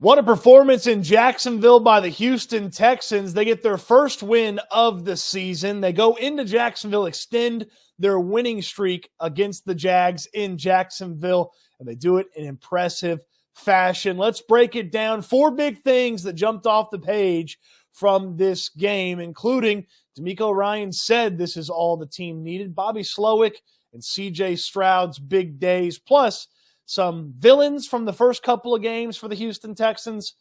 What a performance in Jacksonville by the Houston Texans. They get their first win of the season. They go into Jacksonville, extend their winning streak against the Jags in Jacksonville, and they do it in impressive fashion. Let's break it down. 4 big things that jumped off the page from this game, including DeMeco Ryans said this is all the team needed. Bobby Slowick and C.J. Stroud's big days, plus some villains from the first couple of games for the Houston Texans.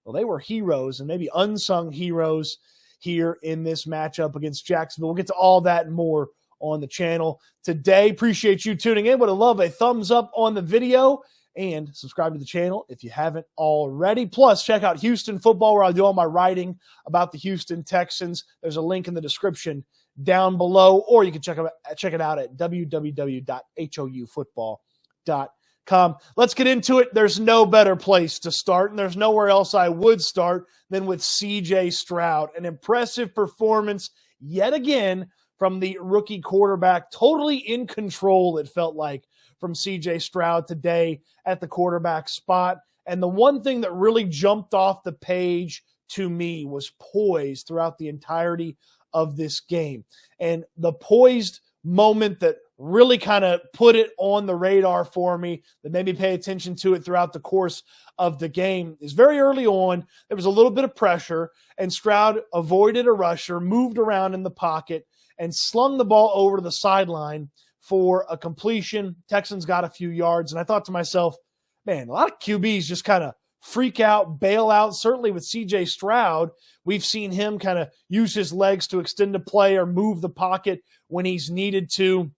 Well, they were heroes and maybe unsung heroes here in this matchup against Jacksonville. We'll get to all that and more on the channel today. Appreciate you tuning in. Would love a thumbs up on the video and subscribe to the channel if you haven't already. Plus, check out Houston Football, where I do all my writing about the Houston Texans. There's a link in the description down below, or you can check it out at www.houfootball.com. Let's get into it. There's no better place to start, and there's nowhere else I would start than with C.J. Stroud. An impressive performance yet again from the rookie quarterback. Totally in control, it felt like, from C.J. Stroud today at the quarterback spot. And the one thing that really jumped off the page to me was poise throughout the entirety of this game. And the poised moment that really kind of put it on the radar for me, that made me pay attention to it throughout the course of the game, is very early on. There was a little bit of pressure, and Stroud avoided a rusher, moved around in the pocket, and slung the ball over to the sideline for a completion. Texans got a few yards, and I thought to myself, man, a lot of QBs just kind of freak out, bail out. Certainly with C.J. Stroud, we've seen him kind of use his legs to extend a play or move the pocket when he's needed to,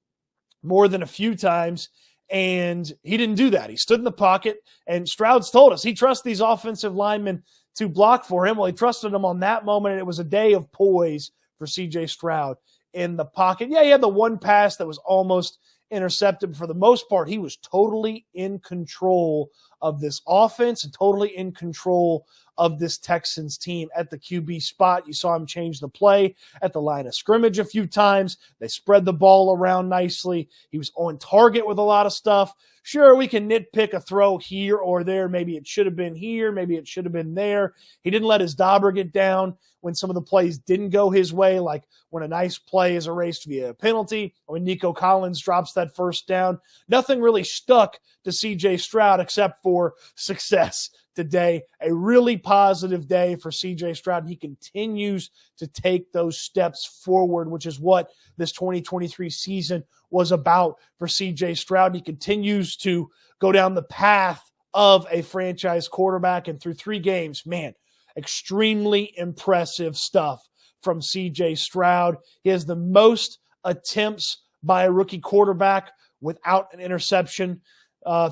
more than a few times, and he didn't do that. He stood in the pocket, and Stroud's told us he trusts these offensive linemen to block for him. Well, he trusted them on that moment, and it was a day of poise for C.J. Stroud in the pocket. Yeah, he had the one pass that was almost intercepted, but for the most part, he was totally in control of this offense and totally in control of this Texans team at the QB spot. You saw him change the play at the line of scrimmage a few times. They spread the ball around nicely. He was on target with a lot of stuff. Sure, we can nitpick a throw here or there. Maybe it should have been here. Maybe it should have been there. He didn't let his dauber get down when some of the plays didn't go his way, like when a nice play is erased via a penalty or when Nico Collins drops that first down. Nothing really stuck to C.J. Stroud except for success today. A really positive day for C.J. Stroud. He continues to take those steps forward, which is what this 2023 season was about for C.J. Stroud. He continues to go down the path of a franchise quarterback, and through 3 games, man, extremely impressive stuff from C.J. Stroud. He has the most attempts by a rookie quarterback without an interception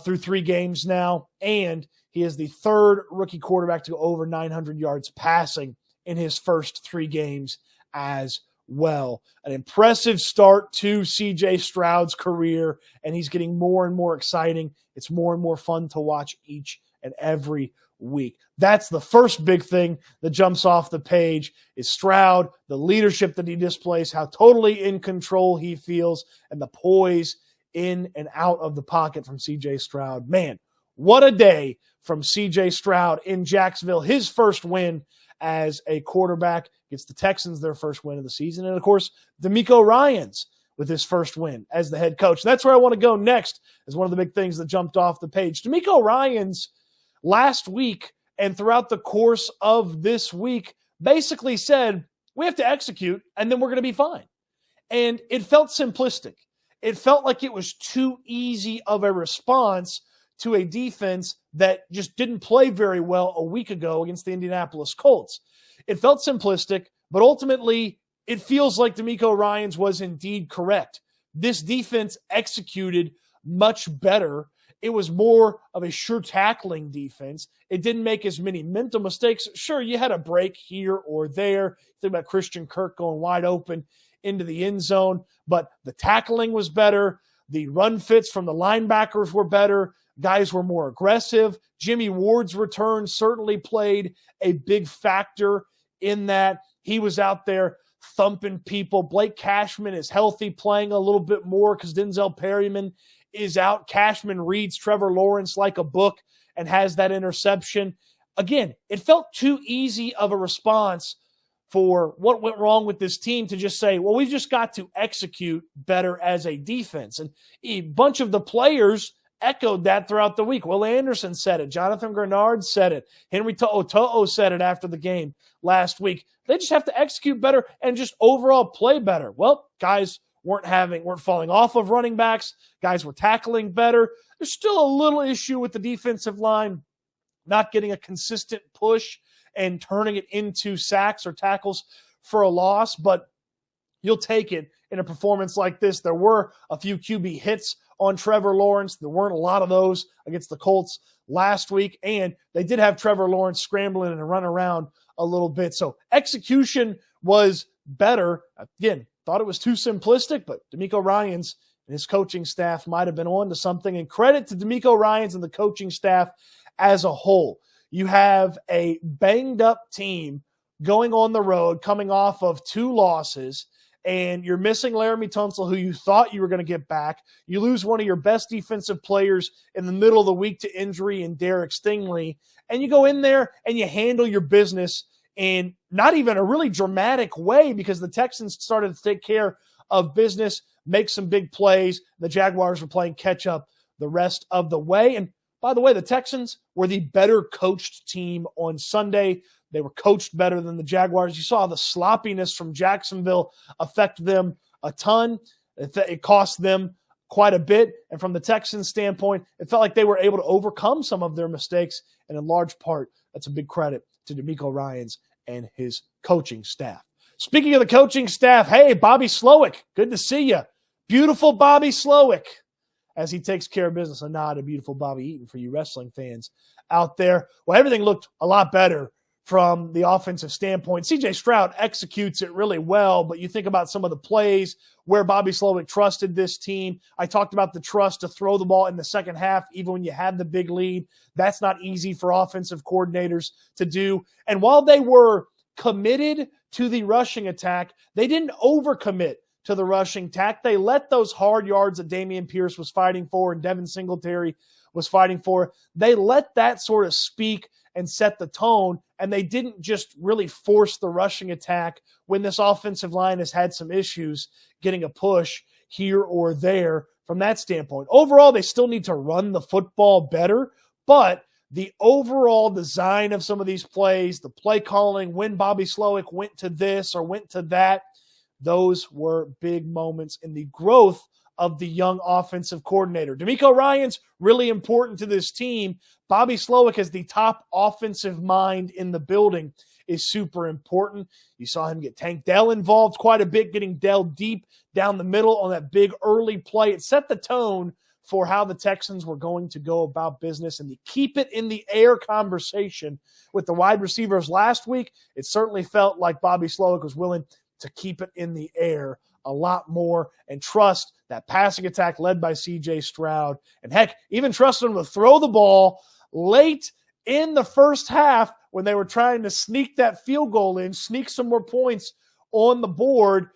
through 3 games now, and he is the 3rd rookie quarterback to go over 900 yards passing in his first 3 games as well. An impressive start to C.J. Stroud's career, and he's getting more and more exciting. It's more and more fun to watch each and every week. That's the first big thing that jumps off the page, is Stroud, the leadership that he displays, how totally in control he feels, and the poise in and out of the pocket from C.J. Stroud. Man, what a day from C.J. Stroud in Jacksonville. His first win as a quarterback gets the Texans their first win of the season. And, of course, DeMeco Ryans with his first win as the head coach. That's where I want to go next, as one of the big things that jumped off the page. DeMeco Ryans last week and throughout the course of this week basically said, we have to execute and then we're going to be fine. And it felt simplistic. It felt like it was too easy of a response to a defense that just didn't play very well a week ago against the Indianapolis Colts. It felt simplistic, but ultimately it feels like DeMeco Ryans was indeed correct. This defense executed much better. It was more of a sure tackling defense. It didn't make as many mental mistakes. Sure, you had a break here or there. Think about Christian Kirk going wide open into the end zone, but the tackling was better. The run fits from the linebackers were better. Guys were more aggressive. Jimmy Ward's return certainly played a big factor in that. He was out there thumping people. Blake Cashman is healthy, playing a little bit more because Denzel Perryman is out. Cashman reads Trevor Lawrence like a book and has that interception. again, it felt too easy of a response for what went wrong with this team to just say, well, we've just got to execute better as a defense. And a bunch of the players echoed that throughout the week. Will Anderson said it. Jonathan Grenard said it. Henry To'o said it after the game last week. They just have to execute better and just overall play better. Well, guys weren't falling off of running backs. Guys were tackling better. There's still a little issue with the defensive line not getting a consistent push and turning it into sacks or tackles for a loss, but you'll take it in a performance like this. There were a few QB hits on Trevor Lawrence. There weren't a lot of those against the Colts last week, and they did have Trevor Lawrence scrambling and run around a little bit. So execution was better. Again, thought it was too simplistic, but DeMeco Ryans and his coaching staff might have been on to something, and credit to DeMeco Ryans and the coaching staff as a whole. You have a banged-up team going on the road, coming off of 2 losses, and you're missing Laramie Tunsil, who you thought you were going to get back. You lose one of your best defensive players in the middle of the week to injury in Derek Stingley, and you go in there and you handle your business in not even a really dramatic way because the Texans started to take care of business, make some big plays. The Jaguars were playing catch-up the rest of the way, and by the way, the Texans were the better coached team on Sunday. They were coached better than the Jaguars. You saw the sloppiness from Jacksonville affect them a ton. It cost them quite a bit. And from the Texans' standpoint, it felt like they were able to overcome some of their mistakes. And in large part, that's a big credit to DeMeco Ryans and his coaching staff. Speaking of the coaching staff, hey, Bobby Slowick, good to see you. Beautiful Bobby Slowick, as he takes care of business. A nod to beautiful Bobby Eaton for you wrestling fans out there. Well, everything looked a lot better from the offensive standpoint. C.J. Stroud executes it really well, but you think about some of the plays where Bobby Slowick trusted this team. I talked about the trust to throw the ball in the second half, even when you had the big lead. That's not easy for offensive coordinators to do. And while they were committed to the rushing attack, they didn't overcommit to the rushing attack. They let those hard yards that Dameon Pierce was fighting for and Devin Singletary was fighting for, they let that sort of speak and set the tone, and they didn't just really force the rushing attack when this offensive line has had some issues getting a push here or there from that standpoint. Overall, they still need to run the football better, but the overall design of some of these plays, the play calling, when Bobby Slowick went to this or went to that, those were big moments in the growth of the young offensive coordinator. DeMeco Ryans, really important to this team. Bobby Slowick as the top offensive mind in the building is super important. You saw him get Tank Dell involved quite a bit, getting Dell deep down the middle on that big early play. It set the tone for how the Texans were going to go about business, and the keep it in the air conversation with the wide receivers last week, it certainly felt like Bobby Slowick was willing to keep it in the air a lot more and trust that passing attack led by C.J. Stroud. And heck, even trusted him to throw the ball late in the first half when they were trying to sneak that field goal in, sneak some more points on the board.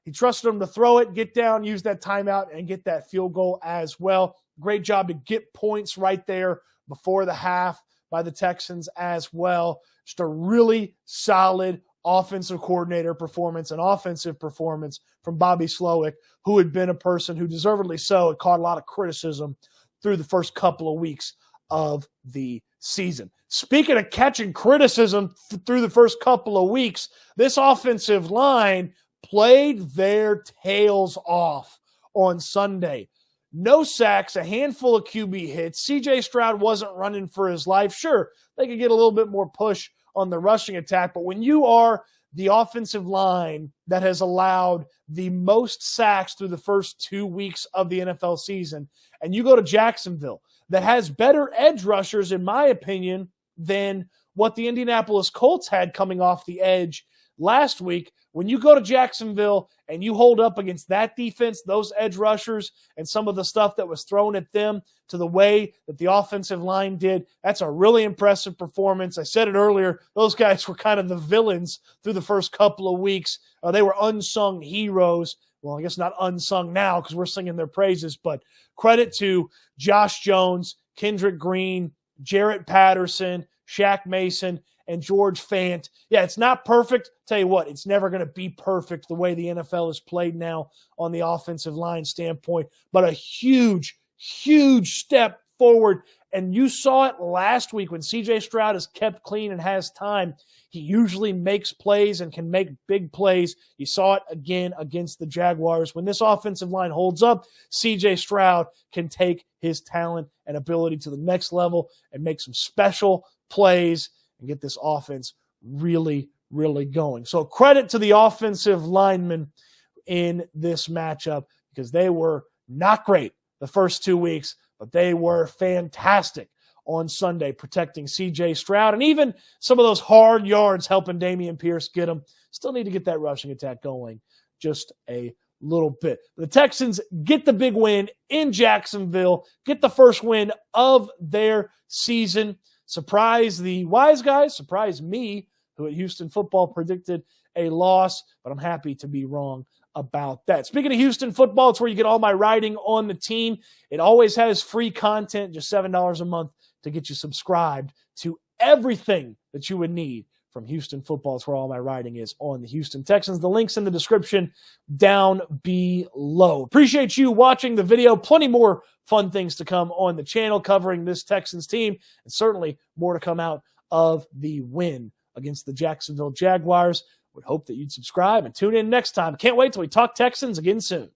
He trusted him to throw it, get down, use that timeout, and get that field goal as well. Great job to get points right there before the half by the Texans as well. Just a really solid offensive coordinator performance and offensive performance from Bobby Slowick, who had been a person who deservedly so had caught a lot of criticism through the first couple of weeks of the season. Speaking of catching criticism through the first couple of weeks, this offensive line played their tails off on Sunday. No sacks, a handful of QB hits. C.J. Stroud wasn't running for his life. Sure, they could get a little bit more push on the rushing attack, but when you are the offensive line that has allowed the most sacks through the first 2 weeks of the NFL season, and you go to Jacksonville that has better edge rushers, in my opinion, than what the Indianapolis Colts had coming off the edge last week, when you go to Jacksonville and you hold up against that defense, those edge rushers, and some of the stuff that was thrown at them to the way that the offensive line did, that's a really impressive performance. I said it earlier, those guys were kind of the villains through the first couple of weeks. They were unsung heroes. Well, I guess not unsung now because we're singing their praises, but credit to Josh Jones, Kendrick Green, Jarrett Patterson, Shaq Mason, and George Fant. Yeah, it's not perfect. Tell you what, it's never going to be perfect the way the NFL is played now on the offensive line standpoint, but a huge, huge step forward. And you saw it last week when C.J. Stroud is kept clean and has time. He usually makes plays and can make big plays. You saw it again against the Jaguars. When this offensive line holds up, C.J. Stroud can take his talent and ability to the next level and make some special plays and get this offense really, really going. So credit to the offensive linemen in this matchup because they were not great the first 2 weeks, but they were fantastic on Sunday protecting C.J. Stroud and even some of those hard yards helping Dameon Pierce get them. Still need to get that rushing attack going just a little bit. The Texans get the big win in Jacksonville, get the first win of their season. Surprise the wise guys, surprise me, who at Houston Football predicted a loss, but I'm happy to be wrong about that. Speaking of Houston Football, it's where you get all my writing on the team. It always has free content, just $7 a month to get you subscribed to everything that you would need from Houston Football. It's where all my writing is on the Houston Texans. The link's in the description down below. Appreciate you watching the video. Plenty more fun things to come on the channel covering this Texans team, and certainly more to come out of the win against the Jacksonville Jaguars. Would hope that you'd subscribe and tune in next time. Can't wait till we talk Texans again soon.